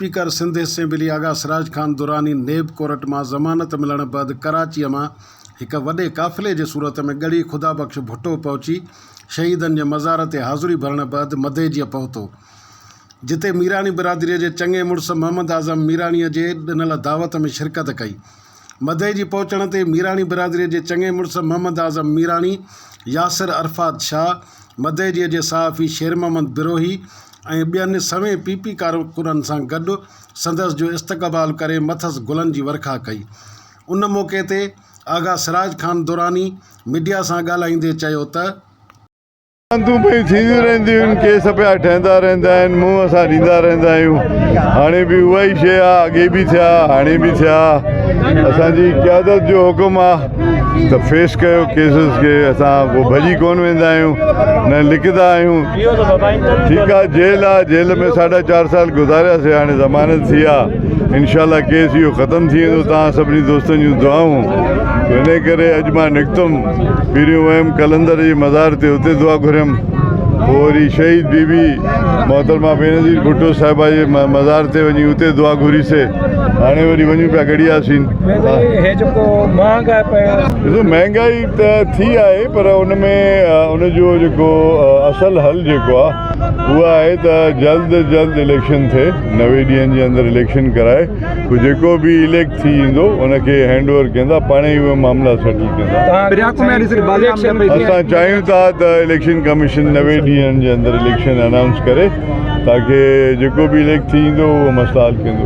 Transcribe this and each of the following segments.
Speaker Sindh assembly आगा सिराज खान दुरानी नेब court में ज़मानत मिलण बैदि कराची में एक वडे काफ़िले की सूरत में गड़ी खुदा बख्श भुट्टो पहुंची शहीदन के मज़ार से हाज़ुरी भरण बैदि मदेजीअ पहुतो, जिते मीरानी बिरादरी के चंगे मुड़स मोहम्मद आज़म मीरानी के ॾिनल दावत में शिरकत कई। मदेजी पहुंचण ते मीरानी बिरादरी के चंगे मुड़स मोहम्मद आज़म मीरानी, यासिर अरफात शाह, मदेजी के सहाफ़ी शेर मोहम्मद बिरोही ऐं ॿियनि सवें पीपी कारकुननि सां गॾु संदसि जो इस्तक़बाल करे मथस गुलनि जी वर्खा कई। उन मौक़े ते आगा सिराज खान दुरानी मीडिया सां ॻाल्हाईंदे चयो त तूं पई थींदियूं रहंदियूं आहिनि, केस पिया ठहंदा रहंदा आहिनि, मुंहुं असां ॾींदा रहंदा आहियूं। हाणे बि उहा ई शइ आहे, अॻे बि थिया हाणे बि थिया। असांजी क़यादत जो हुकुम आहे त फेस कयो केसिस खे, असां को भॼी कोन वेंदा आहियूं न लिखंदा आहियूं। ठीकु आहे, जेल आहे, जेल में 4.5 साल गुज़ारियासीं, हाणे ज़मानत थी आहे, इंशाल्लाह केस इहो ख़तमु थी वेंदो। तव्हां सभिनी दोस्तनि जूं दुआऊं, इन करे अॼु मां निकितुमि, पहिरियों वियुमि कलंदर जे मज़ार ते, उते दुआ घुरियमि। पोइ वरी शहीद बीबी मोहतरमा बेनज़ीर भुट्टो साहिबा जे मज़ार ते वञी उते दुआ घुरीसीं। हाणे वरी वञूं पिया गड़ियासीं। ॾिसो महांगाई त थी आहे, पर उन में उनजो जेको असल हल जेको आहे उहा आहे त जल्द जल्द इलेक्शन थिए, 90 ॾींहंनि जे अंदरि इलेक्शन कराए, पोइ जेको बि इलेक्ट थी ईंदो उनखे हैंड ओवर कंदा, पाण ई उहे मामला सेटल कंदा। असां चाहियूं था त इलेक्शन कमीशन 90 ॾींहंनि जे अंदरि इलेक्शन अनाउंस करे, ताकि जेको भी इलेक्ट थी ईंदो उहो मसला हल कंदो।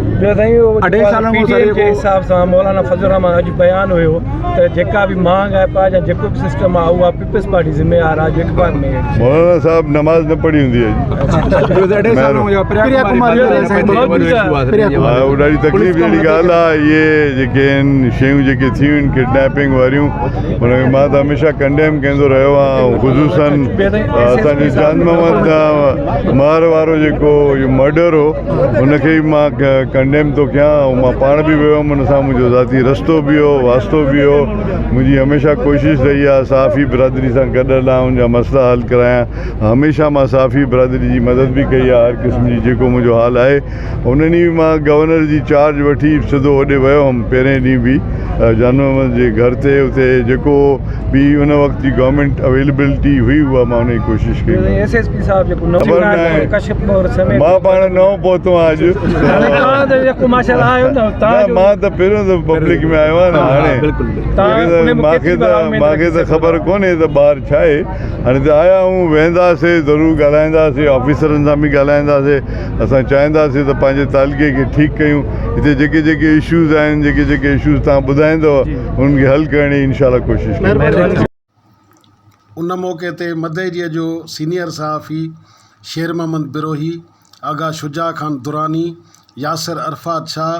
हिसाब सां मौलाना फज़ल रहमान अॼु बयानु हुयो त जेका बि मांग आहे या जेको बि सिस्टम आहे उहा पीपल्स पार्टी ज़िम्मेवार आहे। मौलाना साहब नमाज़ न पढ़ी हूंदी आहे, ॾाढी तकलीफ़ वारी ॻाल्हि आहे। इहे जेके आहिनि शयूं जेके थियूं आहिनि किडनैपिंग वारियूं, उनखे मां त हमेशह कंडेम कंदो रहियो आहियां। ख़ुशूसन असांजे चांद मोहम्मद महर वारो जेको इहो मर्डर हो, उनखे बि मां कंडेम थो कयां। ऐं मां पाण बि वियो हुअमि, उन सां मुंहिंजो ज़ाती रस्तो बि हो, वास्तो बि हो। मुंहिंजी हमेशह कोशिशि रही आहे सहाफ़ी बिरादरी सां गॾियल आहे, उनजा मसइला हल करायां। हमेशह मां सहाफ़ी बिरादरी जी मदद बि कई आहे, हर क़िस्म जी जेको मुंहिंजो हाल आहे। उन ॾींहुं बि मां गवर्नर जी चार्ज वठी सिधो होॾे वियो हुअमि, पहिरें ॾींहुं बि जान मोहम्मद जे घर ते। उते जेको बि उन वक़्त जी गवर्नमेंट अवेलेबिलिटी हुई उहा मां उनजी कोशिशि कई। मां पाण नओं पहुतो आहियां अॼु, मां त पहिरियों त पब्लिक में आयो आहियां न। हाणे मूंखे त ख़बर कोन्हे त ॿार छा आहे। हाणे त आया आहियूं, वेंदासीं ज़रूरु ॻाल्हाईंदासीं, ऑफिसरनि सां बि ॻाल्हाईंदासीं। असां चाहींदासीं त पंहिंजे तालुके खे ठीकु कयूं। हिते जेके जेके इशूज़ आहिनि, जेके जेके इशूज़ तव्हां ॿुधाईंदव उन्हनि खे हल करण जी इंशाल्लाह कोशिशि कयूं। उन मौक़े ते मदेजीअ जो सीनियर सहाफ़ी शेर मोहम्मद बिरोही, आगा शुजा खान दुरानी, यासिर अरफात शाह,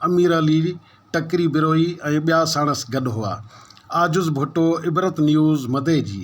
अमीर अली टकरी बिरोही ऐं ॿिया साणस गॾु हुआ। आजुज़ भुट्टो, इबरत न्यूज़, मदेजी।